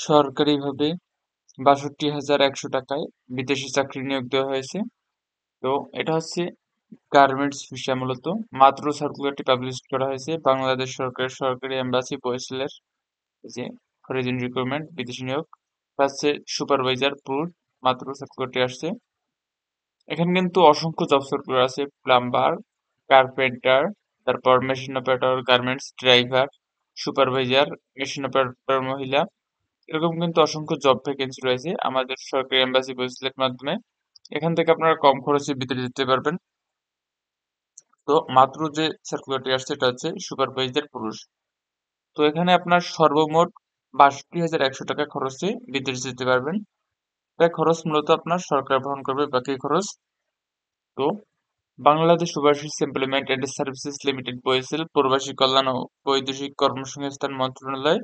সরকারিভাবে ৬২,১০০ টাকায় বিদেশি চাকরি নিয়োগ দেওয়া হয়েছে। তো এটা হচ্ছে গার্মেন্টস ভিসা মূলত। মাত্র সার্কুলারটি পাবলিশ করা হয়েছে বাংলাদেশ সরকারের সরকারি এম্বাসি বরিশালের যে ফরেন রিক্রুটমেন্ট বিদেশি নিয়োগ হচ্ছে সুপারভাইজার পুরুষ। মাত্র সার্কুলারটি আসছে। এখানে কিন্তু অসংখ্য জব সার্কুলার আছে, প্লাম্বার, কার্পেন্টার, তারপর machine operator, garments driver, supervisor, machine operator মহিলা, এরকম কিন্তু অসংখ্য জব ভ্যাকেন্সি রয়েছে আমাদের সরকারি এম্বাসি বরিশালের মাধ্যমে। এখান থেকে আপনারা কম খরচে ভিতরে যেতে পারবেন। তো মাত্র যে সার্কুলারটি আসছে এটা হচ্ছে সুপারভাইজার পুরুষ। তো এখানে আপনার সর্বমোট ৬২,১০০ টাকা খরচে বিদেশ যেতে পারবেন। তাই খরচ মূলত আপনার সরকার বহন করবে, বাকি খরচ। তো Bangladesh overseas employment and services limited Barishal প্রবাসী কল্যাণ ও বৈদেশিক কর্মসংস্থান মন্ত্রণালয়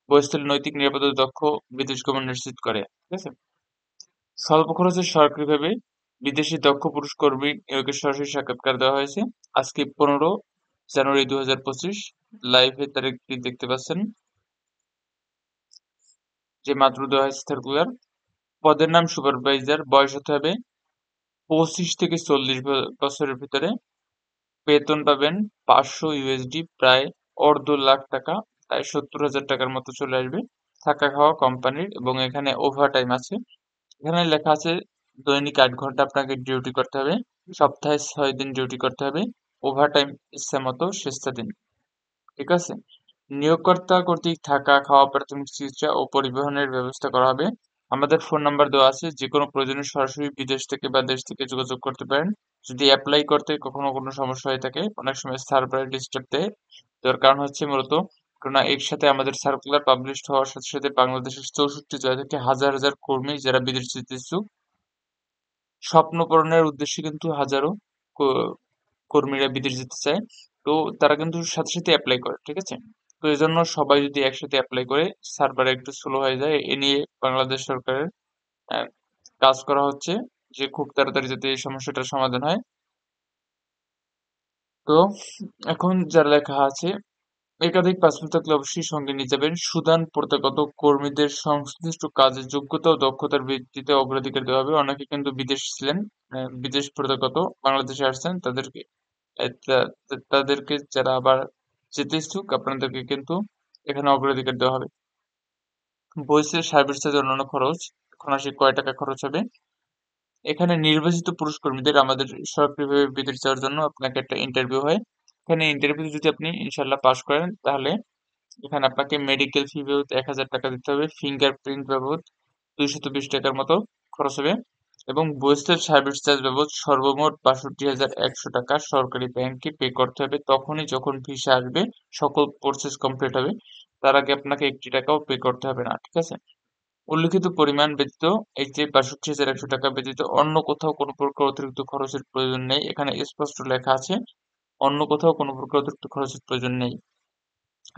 বরিশাল নৈতিক নিরাপত্তা দক্ষ বিদেশ গমন নিশ্চিত করে। ঠিক আছে। স্বল্প খরচে সরকারিভাবে বিদেশি দক্ষ পুরুষ কর্মী নিয়োগের সরাসরি সাক্ষাৎকার দেওয়া হয়েছে। আজকে 15 জানুয়ারি 2025 লাইভে তারিখটি দেখতে পাচ্ছেন যে মাত্র দেওয়া হয়েছে সার্কুলার। পদের নাম সুপারভাইজার, বয়স হতে হবে 25 থেকে 40 বছরের ভিতরে। বেতন পাবেন 500 USD, প্রায় অর্ধ লাখ টাকা, প্রায় 70,000 টাকার মতো চলে আসবে। থাকা খাওয়া কোম্পানির, এবং এখানে ওভার টাইম আছে। এখানে লেখা আছে দৈনিক 8 ঘন্টা আপনাকে ডিউটি করতে হবে, সপ্তাহে 6 দিন ডিউটি করতে হবে, ওভার টাইম ইচ্ছা মতো শেষটা দিন। ঠিক আছে। নিয়োগকর্তা কর্তৃক থাকা খাওয়া, প্রাথমিক চিকিৎসা ও পরিবহনের ব্যবস্থা করা হবে। আমাদের ফোন নাম্বার দেওয়া আছে, যে কোনো প্রয়োজনে সরাসরি বিদেশ থেকে বা দেশ থেকে যোগাযোগ করতে পারেন। যদি অ্যাপ্লাই করতে কখনো কোনো সমস্যা হয়ে থাকে, অনেক সময় সার্ভারে ডিস্টার্ব দেয়, তার কারণ হচ্ছে মূলত কেননা একসাথে আমাদের সার্কুলার পাবলিশ হওয়ার সাথে সাথে বাংলাদেশের 64 জেলা থেকে হাজার হাজার কর্মী যারা বিদেশ যেতে ইচ্ছুক, স্বপ্ন পূরণের উদ্দেশ্যে কিন্তু হাজারো কর্মীরা বিদেশ যেতে চায়। তো তারা কিন্তু সাথে সাথে অ্যাপ্লাই করে। ঠিক আছে। তো এই জন্য সবাই যদি একসাথে অ্যাপ্লাই করে, সার্ভার একটু স্লো হয়ে যায়। এ নিয়ে বাংলাদেশ সরকারের আহ, কাজ করা হচ্ছে যে খুব তাড়াতাড়ি যাতে এই সমস্যাটার সমাধান হয়। তো এখন যারা লেখা আছে, একাধিক পাসপোর্ট থাকলে অবশ্যই সঙ্গে নিয়ে যাবেন। সুদান প্রত্যাগত কর্মীদের সংশ্লিষ্ট কাজের যোগ্যতা ও দক্ষতার ভিত্তিতে অগ্রাধিকার দেওয়া হবে। অনেকে কিন্তু বিদেশ ছিলেন, বিদেশ প্রত্যাগত বাংলাদেশে আসছেন, তাদেরকে তাদেরকে যারা আবার যেতে ইচ্ছুক আপনাদেরকে কিন্তু এখানে অগ্রাধিকার দেওয়া হবে। বইসের সার্ভিস চার্জ অন্যান্য খরচ, এখন আসি কয় টাকা খরচ হবে। এখানে নির্বাচিত পুরুষ কর্মীদের আমাদের সরকারিভাবে বিদেশ যাওয়ার জন্য আপনাকে একটা ইন্টারভিউ হয়। এখানে ইন্টারভিউ যদি আপনি ইনশাল্লাহ পাস করেন, তাহলে এখানে আপনাকে মেডিকেল ফি বাবদ 1,000 টাকা দিতে হবে, ফিঙ্গারপ্রিন্ট বাবদ 220 টাকার মতো খরচ হবে, এবং বইয়ের সার্ভিস চার্জ বাবদ সর্বমোট ৬২,১০০ টাকা সরকারি ব্যাংকে পে করতে হবে তখনই যখন ভিসা আসবে, সকল প্রসেস কমপ্লিট হবে। তার আগে আপনাকে 1 টাকাও পে করতে হবে না। ঠিক আছে। উল্লিখিত পরিমাণ ব্যতীত, এই যে ৬২,১০০ টাকা ব্যতীত অন্য কোথাও কোনো প্রকার অতিরিক্ত খরচের প্রয়োজন নেই। এখানে স্পষ্ট লেখা আছে অন্য কোথাও কোনো প্রকার অতিরিক্ত খরচের প্রয়োজন নেই।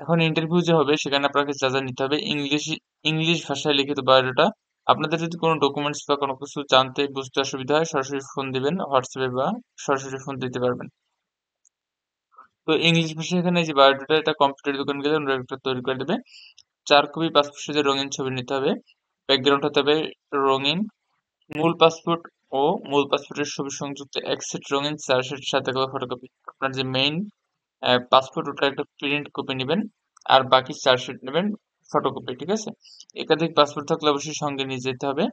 এখন ইন্টারভিউ যে হবে সেখানে আপনাকে যা যা নিতে হবে, ইংলিশ ভাষায় লিখিত বায়োডাটা। আপনাদের যদি কোনো ডকুমেন্টস বা কোনো কিছু জানতে বুঝতে অসুবিধা হয়, সরাসরি ফোন দিবেন হোয়াটসঅ্যাপে, বা সরাসরি ফোন দিতে পারবেন। তো ইংলিশ ভাষায় এখানে এই যে বায়োডাটা, এটা কম্পিউটার দোকান গেলে ওরা একটা তৈরি করে দেবে। 4 কপি পাসপোর্ট সাইজের রঙিন ছবি নিতে হবে। ব্যাকগ্রাউন্ড হতে হবে রঙিন। মূল পাসপোর্ট ও মূল পাসপোর্টের ছবি সংযুক্ত এক সেট রঙিন 4 সেট সাথে করে ফটোকপি। আপনার যে মেইন পাসপোর্ট, ওটা একটা প্রিন্ট কপি নেবেন, আর বাকি 4 সেট নেবেন ফটোকপি। ঠিক আছে। একাধিক পাসপোর্ট থাকলে অবশ্যই সঙ্গে নিয়ে যেতে হবে।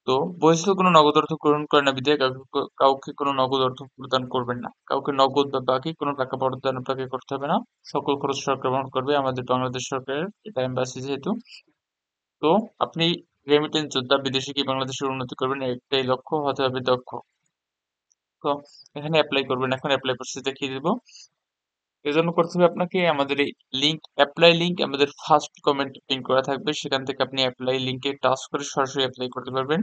তো বহিষ্ঠ কোনো নগদ অর্থ গ্রহণ করে না বিধায় কাউকে কোনো নগদ অর্থ প্রদান করবেন না। কাউকে নগদ বা বাকি কোনো টাকা প্রদান আপনাকে করতে হবে না। সকল খরচ সরকার বহন করবে, আমাদের বাংলাদেশ সরকারের এটা এম্বাসি যেহেতু। তো আপনি রেমিটেন্স যোদ্ধা, বিদেশে কি বাংলাদেশের উন্নতি করবেন, একটাই লক্ষ্য, হতে হবে দক্ষ। তো এখানে অ্যাপ্লাই করবেন, এখন অ্যাপ্লাই প্রসেস দেখিয়ে দিব। এজন্য করতে হবে আপনাকে আমাদের এই অ্যাপ্লাই লিঙ্ক আমাদের ফার্স্ট কমেন্টে পিন করা থাকবে, সেখান থেকে আপনি অ্যাপ্লাই লিঙ্কে টাচ করে সরাসরি অ্যাপ্লাই করতে পারবেন।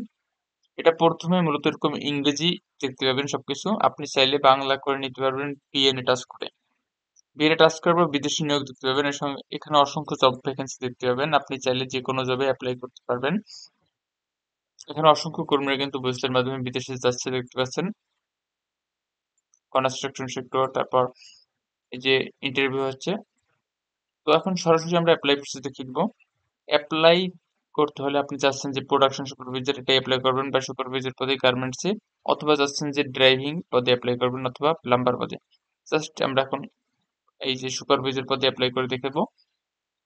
এটা প্রথমে মূলত এরকম ইংরেজি দেখতে পাবেন সবকিছু, আপনি চাইলে বাংলা করে নিতে পারবেন পিএনএ টাচ করে। পিএনএ টাচ করার পর বিদেশি নিয়োগ দেখতে পাবেন, এর সঙ্গে এখানে অসংখ্য জব ভ্যাকেন্সি দেখতে পাবেন, আপনি চাইলে যে কোনো জবে অ্যাপ্লাই করতে পারবেন। এখানে অসংখ্য কর্মীরা কিন্তু বৈশ্বিকের মাধ্যমে বিদেশে যাচ্ছে দেখতে পাচ্ছেন। কনস্ট্রাকশন সেক্টর, তারপর এই যে ইন্টারভিউ হচ্ছে। তো এখন সরাসরি আমরা অ্যাপ্লাই প্রসেস দেখিয়ে দিব। অ্যাপ্লাই করতে হলে আপনি চাচ্ছেন যে প্রোডাকশন সুপারভাইজার এটা অ্যাপ্লাই করবেন বা সুপারভাইজার পদে গার্মেন্টসে, অথবা চাচ্ছেন যে ড্রাইভিং পদে অ্যাপ্লাই করবেন অথবা প্লাম্বার পদে। জাস্ট আমরা এখন এই যে সুপারভাইজার পদে অ্যাপ্লাই করে দেখাবো।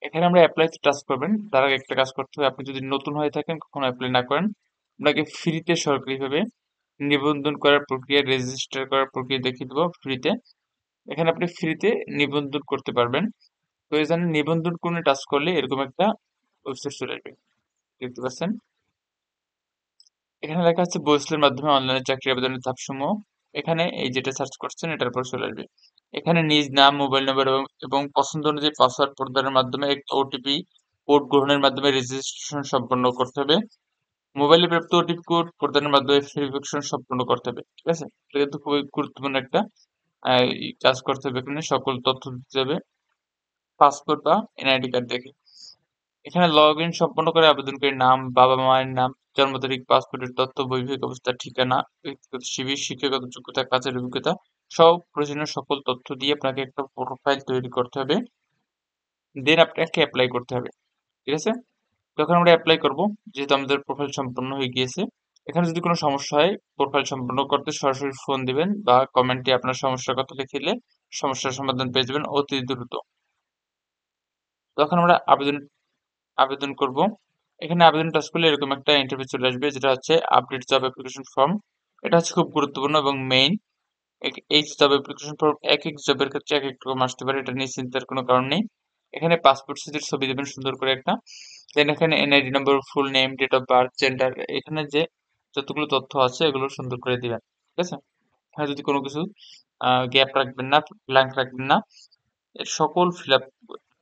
এখানে আমরা অ্যাপ্লাইতে টাচ করবেন। তার আগে একটা কাজ করতে হবে, আপনি যদি নতুন হয়ে থাকেন কখনো অ্যাপ্লাই না করেন, আপনাকে ফ্রিতে সরকারিভাবে নিবন্ধন করার প্রক্রিয়া, রেজিস্টার করার প্রক্রিয়া দেখিয়ে দেবো ফ্রিতে। এখানে আপনি ফ্রিতে নিবন্ধন করতে পারবেন। তো এখানে নিবন্ধন কোণে টাচ করলে এরকম একটা ওয়েবসাইট চলে আসবে, দেখতে পাচ্ছেন। এখানে লেখা আছে বৈশিষ্ট্যের মাধ্যমে অনলাইনে চাকরি আবেদনের ধাপসমূহ। এখানে এই যেটা সার্চ করছেন এটার উপর চলে আসবে। এখানে নিজ নাম, মোবাইল নম্বর এবং পছন্দ অনুযায়ী পাসওয়ার্ড প্রদানের মাধ্যমে একটা ওটিপি কোড গ্রহণের মাধ্যমে রেজিস্ট্রেশন সম্পন্ন করতে হবে। মোবাইলে প্রাপ্ত ওটিপি কোড প্রদানের মাধ্যমে ভেরিফিকেশন সম্পন্ন করতে হবে। ঠিক আছে, এটা কিন্তু খুবই গুরুত্বপূর্ণ একটা কাজ করতে হবে। এখানে সকল তথ্য দিতে হবে পাসপোর্ট বা এনআইডি কার্ড দেখে। এখানে লগ ইন সম্পন্ন করে আবেদনকারীর নাম, বাবা মায়ের নাম, জন্ম তারিখ, পাসপোর্টের তথ্য, বৈবাহিক অবস্থা, ঠিকানা, ব্যক্তিগত সিভি, শিক্ষাগত যোগ্যতা, কাজের অভিজ্ঞতা সব প্রয়োজনীয় সকল তথ্য দিয়ে আপনাকে একটা প্রোফাইল তৈরি করতে হবে। দেন আপনাকে অ্যাপ্লাই করতে হবে। ঠিক আছে, তখন আমরা অ্যাপ্লাই করব, যেহেতু আমাদের প্রোফাইল সম্পন্ন হয়ে গিয়েছে। এখানে যদি কোনো সমস্যা হয় প্রোফাইল সম্পন্ন করতে সরাসরি ফোন দিবেন বা কমেন্টে আপনার সমস্যার কথা লিখে দিলে সমস্যার সমাধান পেয়ে যাবেন অতি দ্রুত। তখন আমরা আবেদন আবেদন করব। এখানে আবেদন টাচ করলে এরকম একটা ইন্টারফেস চলে আসবে, যেটা হচ্ছে আপডেট জব অ্যাপ্লিকেশন ফর্ম। এটা হচ্ছে খুব গুরুত্বপূর্ণ এবং মেইন। এই জব অ্যাপ্লিকেশন ফর্ম এক এক জবের ক্ষেত্রে এক এক রকম আসতে পারে, এটা নিয়ে চিন্তার কোনো কারণ নেই। এখানে পাসপোর্ট সাইজের ছবি দেবেন সুন্দর করে একটা। দেন এখানে NID number, full name, date of birth, gender, এখানে যে যতগুলো তথ্য আছে এগুলো সুন্দর করে দিবেন। ঠিক আছে, এখানে যদি কোনো কিছু গ্যাপ রাখবেন না, ব্ল্যাঙ্ক রাখবেন না। এর সকল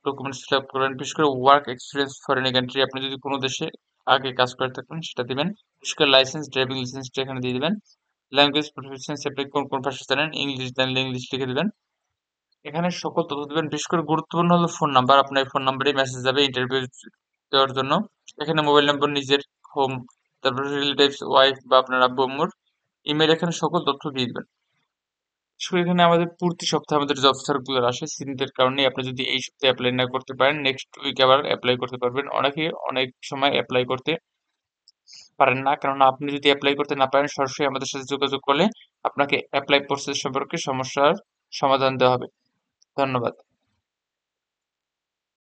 ডকুমেন্টস ফিল আপ করবেন। বিশেষ করে ওয়ার্ক এক্সপিরিয়েন্স ফরেন কান্ট্রি, আপনি যদি কোনো দেশে আগে কাজ করে থাকেন সেটা দিবেন। বিশেষ করে লাইসেন্স, ড্রাইভিং লাইসেন্সটা এখানে দিয়ে দিবেন। ল্যাঙ্গুয়েজ প্রফিসিয়েন্সি, আপনি কোন কোন ভাষা জানেন, ইংলিশ জানলে ইংলিশ লিখে দিবেন। এখানে সকল তথ্য দিবেন। বিশেষ করে গুরুত্বপূর্ণ হলো ফোন নাম্বার, আপনার এই ফোন নাম্বারে মেসেজ যাবে ইন্টারভিউ দেওয়ার জন্য। এখানে মোবাইল নম্বর নিজের, হোম, তারপর রিলেটিভস, ওয়াইফ বা আপনার আব্বু আম্মুর ইমেল, এখানে সকল তথ্য দিয়ে দিবেন। এখানে আমাদের প্রতি সপ্তাহে আমাদের জব সার্কুলার আসে, সিজনের কারণে আপনি যদি এই সপ্তাহে অ্যাপ্লাই না করতে পারেন নেক্সট উইক আবার অ্যাপ্লাই করতে পারবেন। অনেকে অনেক সময় অ্যাপ্লাই করতে পারেন না, কারণ আপনি যদি অ্যাপ্লাই করতে না পারেন সরাসরি আমাদের সাথে যোগাযোগ করলে আপনাকে অ্যাপ্লাই প্রসেস সম্পর্কে সমস্যার সমাধান দেওয়া হবে। ধন্যবাদ।